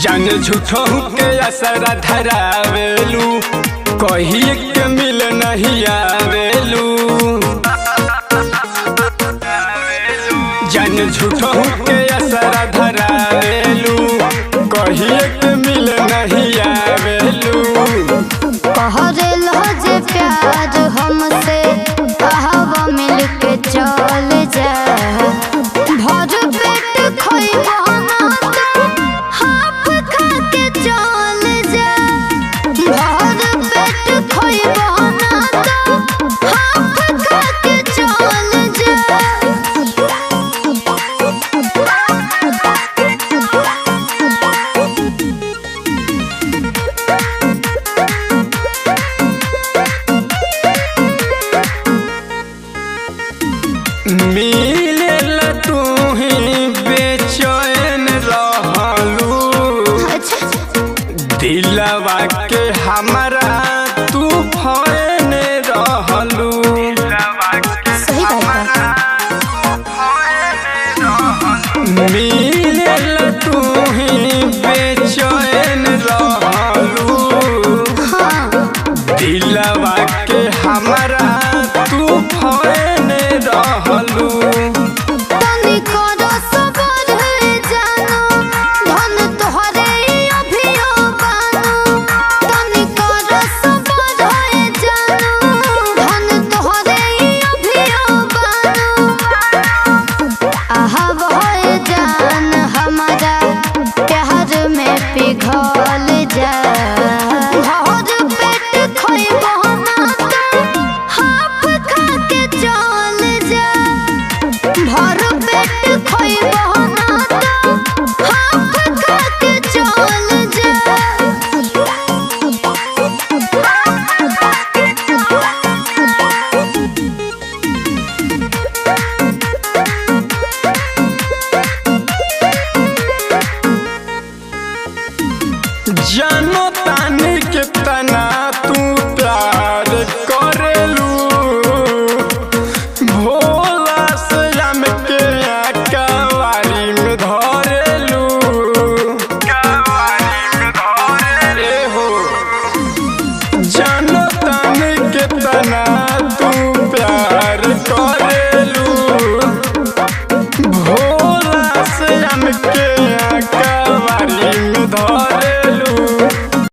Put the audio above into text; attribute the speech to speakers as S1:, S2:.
S1: जान झूठो के असरा धरावेलू कही के मिल नहीं आवेलू। जान झूठो के असरा धरावेलू कही के मिल नहीं आवेलू।
S2: कहरेलो जे प्यार हमसे कहवा मिल के चल जा। भर पेट खोइबो ना तो हाफ खा के चल जा। भर पेट खोइबो ना तो हाफ खा के चल जा।
S1: मी